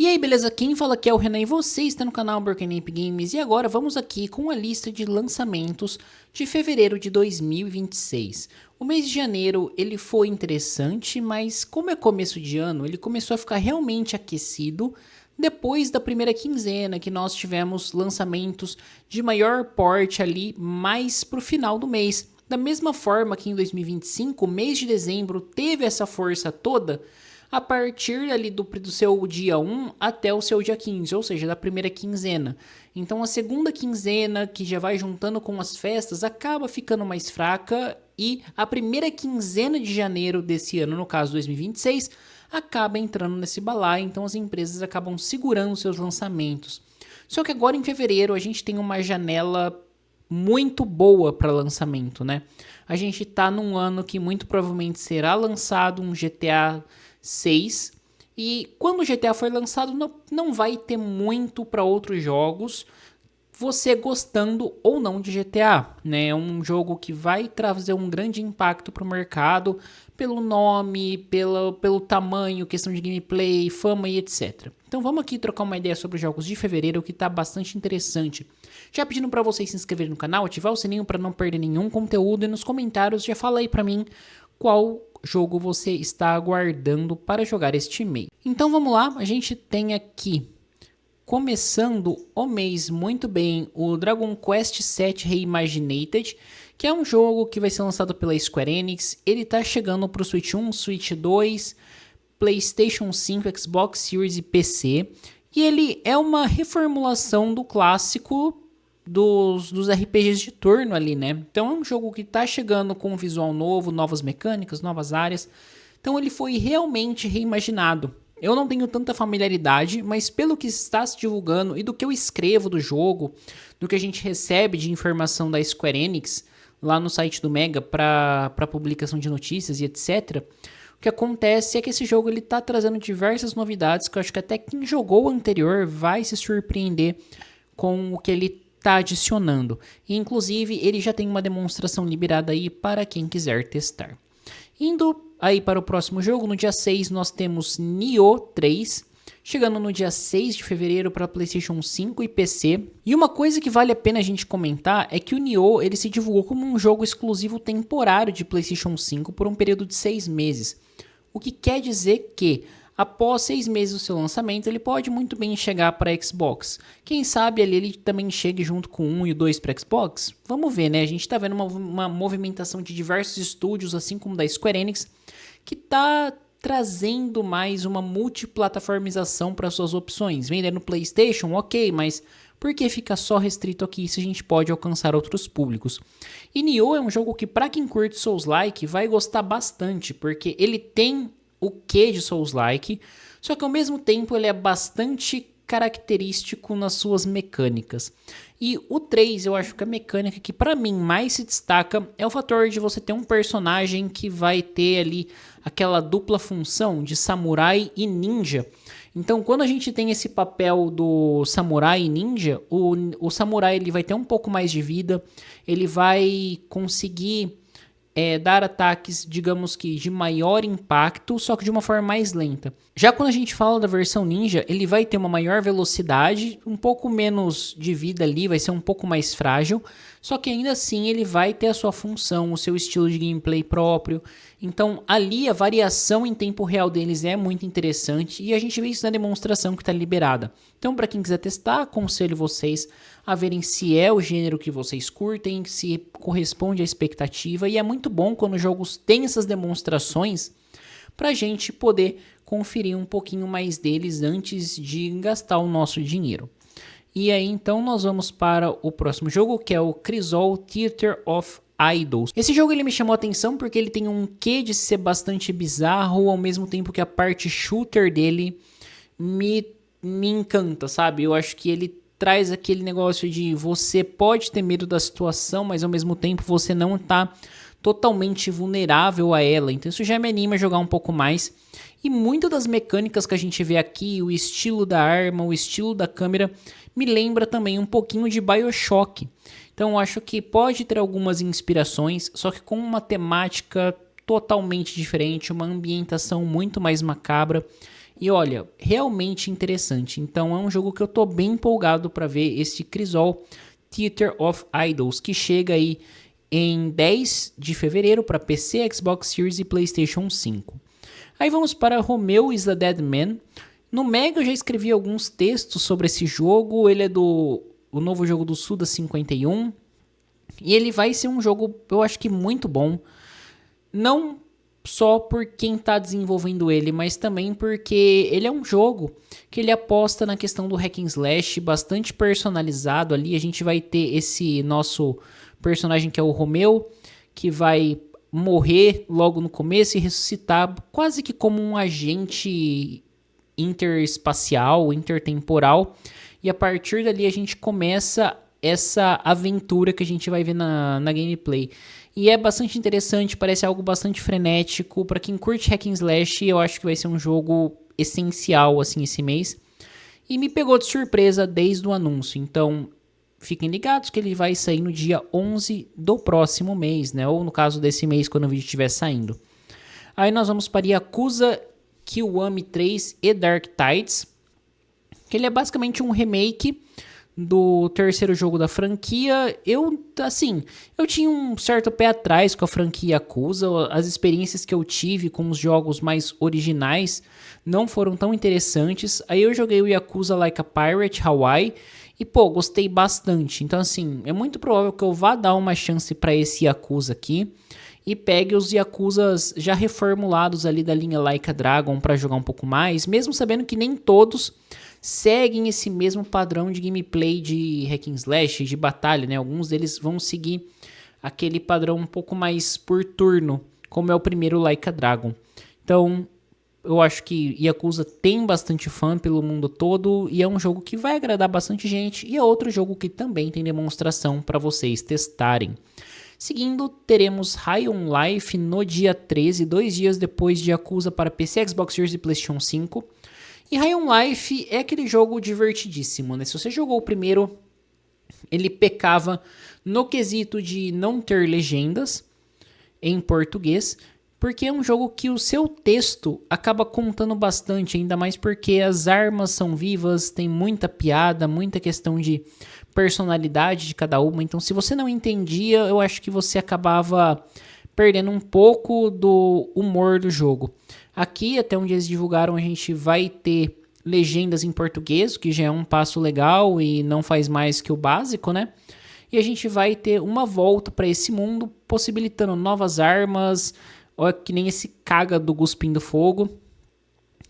E aí, beleza? Quem fala aqui é o Renan e você está no canal Burkenamp Games. E agora vamos aqui com a lista de lançamentos de fevereiro de 2026. O mês de janeiro ele foi interessante, mas como é começo de ano, ele começou a ficar realmente aquecido depois da primeira quinzena, que nós tivemos lançamentos de maior porte ali mais pro final do mês. Da mesma forma que em 2025, o mês de dezembro teve essa força toda, a partir ali do seu dia 1 até o seu dia 15, ou seja, da primeira quinzena. Então a segunda quinzena, que já vai juntando com as festas, acaba ficando mais fraca e a primeira quinzena de janeiro desse ano, no caso 2026, acaba entrando nesse balaio, então as empresas acabam segurando seus lançamentos. Só que agora em fevereiro a gente tem uma janela muito boa para lançamento, né? A gente tá num ano que muito provavelmente será lançado um GTA 6 e quando o GTA for lançado não vai ter muito para outros jogos, você gostando ou não de GTA, né? É um jogo que vai trazer um grande impacto para o mercado pelo nome, pelo tamanho, questão de gameplay, fama e etc. Então vamos aqui trocar uma ideia sobre os jogos de fevereiro que está bastante interessante. Já pedindo para vocês se inscreverem no canal, ativar o sininho para não perder nenhum conteúdo e nos comentários já fala aí para mim qual jogo você está aguardando para jogar este mês. Então vamos lá, a gente tem aqui, começando o mês muito bem, o Dragon Quest VII Reimagined, que é um jogo que vai ser lançado pela Square Enix. Ele está chegando para o Switch 1, Switch 2, PlayStation 5, Xbox Series e PC. E ele é uma reformulação do clássico dos RPGs de turno ali, né? Então é um jogo que tá chegando com um visual novo, novas mecânicas, novas áreas. Então ele foi realmente reimaginado. Eu não tenho tanta familiaridade, mas pelo que está se divulgando e do que eu escrevo do jogo, do que a gente recebe de informação da Square Enix lá no site do Mega para publicação de notícias e etc., o que acontece é que esse jogo ele tá trazendo diversas novidades que eu acho que até quem jogou o anterior vai se surpreender com o que ele está adicionando. E, inclusive, ele já tem uma demonstração liberada aí para quem quiser testar. Indo aí para o próximo jogo, no dia 6 nós temos Nioh 3, chegando no dia 6 de fevereiro para PlayStation 5 e PC. E uma coisa que vale a pena a gente comentar é que o Nioh ele se divulgou como um jogo exclusivo temporário de PlayStation 5 por um período de 6 meses. O que quer dizer que após 6 meses do seu lançamento, ele pode muito bem chegar para Xbox. Quem sabe ali ele também chegue junto com o 1 e o 2 para Xbox? Vamos ver, né? A gente está vendo uma movimentação de diversos estúdios, assim como da Square Enix, que está trazendo mais uma multiplataformização para suas opções. Vendendo PlayStation, ok, mas por que fica só restrito aqui se a gente pode alcançar outros públicos? E Nioh é um jogo que, para quem curte Souls-like, vai gostar bastante, porque ele tem o que de Souls-like, só que ao mesmo tempo ele é bastante característico nas suas mecânicas. E o 3, eu acho que a mecânica que para mim mais se destaca é o fator de você ter um personagem que vai ter ali aquela dupla função de samurai e ninja. Então, quando a gente tem esse papel do samurai e ninja, o samurai ele vai ter um pouco mais de vida, ele vai conseguir dar ataques, digamos que de maior impacto, só que de uma forma mais lenta. Já quando a gente fala da versão ninja, ele vai ter uma maior velocidade, um pouco menos de vida ali, vai ser um pouco mais frágil, só que ainda assim ele vai ter a sua função, o seu estilo de gameplay próprio. Então ali a variação em tempo real deles é muito interessante e a gente vê isso na demonstração que está liberada. Então para quem quiser testar, aconselho vocês a verem se é o gênero que vocês curtem, se corresponde à expectativa, e é muito bom quando os jogos têm essas demonstrações para a gente poder conferir um pouquinho mais deles antes de gastar o nosso dinheiro. E aí então nós vamos para o próximo jogo, que é o Crisol Theater of Idols. Esse jogo ele me chamou a atenção porque ele tem um quê de ser bastante bizarro, ao mesmo tempo que a parte shooter dele me encanta, sabe? Eu acho que ele traz aquele negócio de você pode ter medo da situação, mas ao mesmo tempo você não tá totalmente vulnerável a ela. Então isso já me anima a jogar um pouco mais. E muitas das mecânicas que a gente vê aqui, o estilo da arma, o estilo da câmera, me lembra também um pouquinho de BioShock. Então eu acho que pode ter algumas inspirações, só que com uma temática totalmente diferente, uma ambientação muito mais macabra. E olha, realmente interessante. Então é um jogo que eu tô bem empolgado para ver, este Crisol Theater of Idols, que chega aí em 10 de fevereiro para PC, Xbox Series e PlayStation 5. Aí vamos para Romeo is the Dead Man. No Mega eu já escrevi alguns textos sobre esse jogo. Ele é o novo jogo do Suda 51. E ele vai ser um jogo, eu acho que muito bom. Não só por quem está desenvolvendo ele, mas também porque ele é um jogo que ele aposta na questão do hack and slash, bastante personalizado ali. A gente vai ter esse nosso personagem que é o Romeo, que vai morrer logo no começo e ressuscitar quase que como um agente interespacial, intertemporal. E a partir dali a gente começa essa aventura que a gente vai ver na gameplay. E é bastante interessante, parece algo bastante frenético. Para quem curte hack and slash, eu acho que vai ser um jogo essencial assim esse mês. E me pegou de surpresa desde o anúncio. Então, fiquem ligados que ele vai sair no dia 11 do próximo mês, né? Ou no caso desse mês, quando o vídeo estiver saindo. Aí nós vamos para Yakuza Kiwami 3 e Dark Tides, que ele é basicamente um remake do terceiro jogo da franquia. Eu tinha um certo pé atrás com a franquia Yakuza. As experiências que eu tive com os jogos mais originais não foram tão interessantes. Aí eu joguei o Yakuza Like a Pirate Hawaii e, gostei bastante. Então, assim, é muito provável que eu vá dar uma chance para esse Yakuza aqui e pegue os Yakuzas já reformulados ali da linha Like a Dragon para jogar um pouco mais, mesmo sabendo que nem todos seguem esse mesmo padrão de gameplay de hack and slash, de batalha, né? Alguns deles vão seguir aquele padrão um pouco mais por turno, como é o primeiro Like a Dragon. Então, eu acho que Yakuza tem bastante fã pelo mundo todo e é um jogo que vai agradar bastante gente, e é outro jogo que também tem demonstração para vocês testarem. Seguindo, teremos High on Life no dia 13, 2 dias depois de Yakuza para PC, Xbox Series e PlayStation 5. E High on Life é aquele jogo divertidíssimo, né? Se você jogou o primeiro, ele pecava no quesito de não ter legendas em português, porque é um jogo que o seu texto acaba contando bastante, ainda mais porque as armas são vivas, tem muita piada, muita questão de personalidade de cada uma. Então, se você não entendia, eu acho que você acabava perdendo um pouco do humor do jogo. Aqui, até onde eles divulgaram, a gente vai ter legendas em português, o que já é um passo legal e não faz mais que o básico, né? E a gente vai ter uma volta para esse mundo, possibilitando novas armas, olha que nem esse caga do Cuspindo Fogo.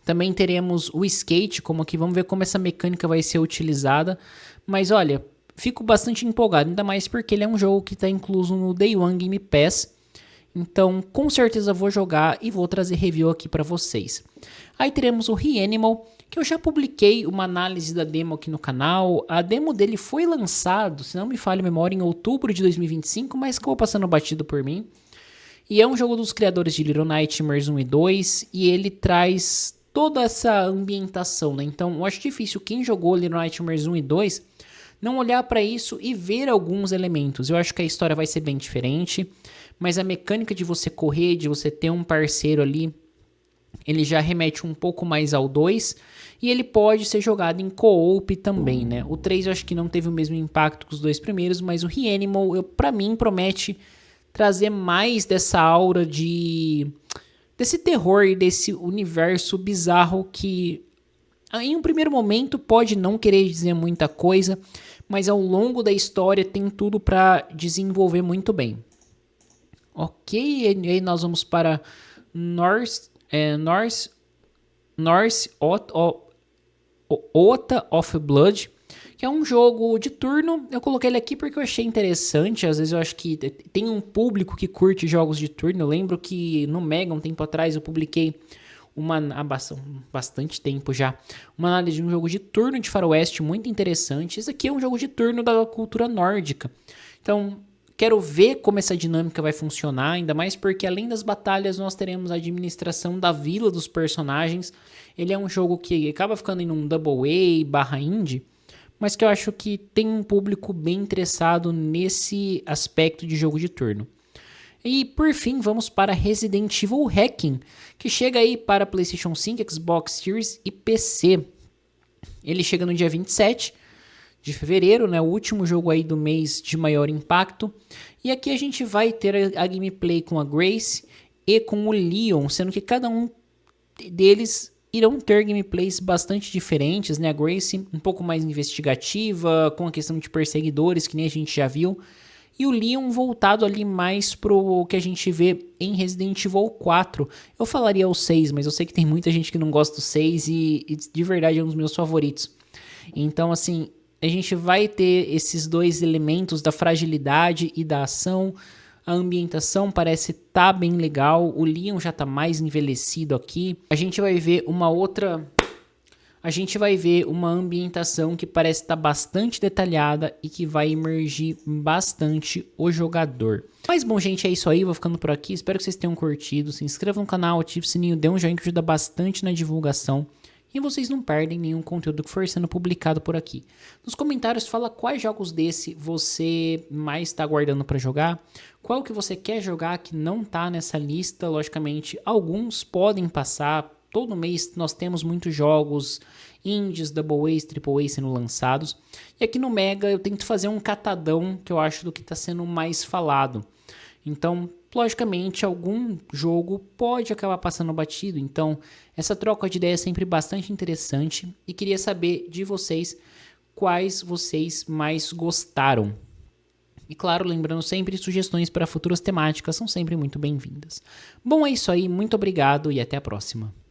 Também teremos o skate, como aqui, vamos ver como essa mecânica vai ser utilizada. Mas olha, fico bastante empolgado, ainda mais porque ele é um jogo que está incluso no Day One Game Pass. Então, com certeza vou jogar e vou trazer review aqui para vocês. Aí teremos o Reanimal, que eu já publiquei uma análise da demo aqui no canal. A demo dele foi lançado, se não me falha a memória, em outubro de 2025, mas ficou passando batido por mim. E é um jogo dos criadores de Little Nightmares 1 e 2, e ele traz toda essa ambientação, né? Então, eu acho difícil quem jogou Little Nightmares 1 e 2 não olhar para isso e ver alguns elementos. Eu acho que a história vai ser bem diferente, mas a mecânica de você correr, de você ter um parceiro ali, ele já remete um pouco mais ao 2, e ele pode ser jogado em co-op também, né? O 3 eu acho que não teve o mesmo impacto que os dois primeiros, mas o Reanimal, para mim, promete trazer mais dessa aura desse terror e desse universo bizarro que, em um primeiro momento, pode não querer dizer muita coisa, mas ao longo da história tem tudo para desenvolver muito bem. Ok, e aí nós vamos para North Ota of Blood, que é um jogo de turno. Eu coloquei ele aqui porque eu achei interessante. Às vezes eu acho que tem um público que curte jogos de turno. Eu lembro que no Mega, um tempo atrás, eu publiquei há bastante tempo já, uma análise de um jogo de turno de faroeste muito interessante. Esse aqui é um jogo de turno da cultura nórdica. Então, quero ver como essa dinâmica vai funcionar, ainda mais porque além das batalhas nós teremos a administração da vila dos personagens. Ele é um jogo que acaba ficando em um AA/indie, mas que eu acho que tem um público bem interessado nesse aspecto de jogo de turno. E por fim, vamos para Resident Evil Hacking, que chega aí para PlayStation 5, Xbox Series e PC. Ele chega no dia 27 de fevereiro, né, o último jogo aí do mês de maior impacto. E aqui a gente vai ter a gameplay com a Grace e com o Leon, sendo que cada um deles irão ter gameplays bastante diferentes, né? A Grace um pouco mais investigativa, com a questão de perseguidores, que nem a gente já viu. E o Leon voltado ali mais pro que a gente vê em Resident Evil 4. Eu falaria o 6, mas eu sei que tem muita gente que não gosta do 6 e de verdade é um dos meus favoritos. Então, assim, a gente vai ter esses dois elementos da fragilidade e da ação. A ambientação parece estar bem legal. O Leon já está mais envelhecido aqui. A gente vai ver uma ambientação que parece estar bastante detalhada e que vai emergir bastante o jogador. Mas bom, gente, é isso aí. Vou ficando por aqui. Espero que vocês tenham curtido. Se inscreva no canal, ative o sininho, dê um joinha que ajuda bastante na divulgação. E vocês não perdem nenhum conteúdo que for sendo publicado por aqui. Nos comentários fala quais jogos desse você mais está aguardando para jogar, qual que você quer jogar que não está nessa lista. Logicamente, alguns podem passar. Todo mês nós temos muitos jogos indies, Double A's, Triple A sendo lançados. E aqui no Mega eu tento fazer um catadão que eu acho do que está sendo mais falado. Então, logicamente, algum jogo pode acabar passando batido. Então, essa troca de ideia é sempre bastante interessante. E queria saber de vocês quais vocês mais gostaram. E claro, lembrando sempre, sugestões para futuras temáticas são sempre muito bem-vindas. Bom, é isso aí. Muito obrigado e até a próxima.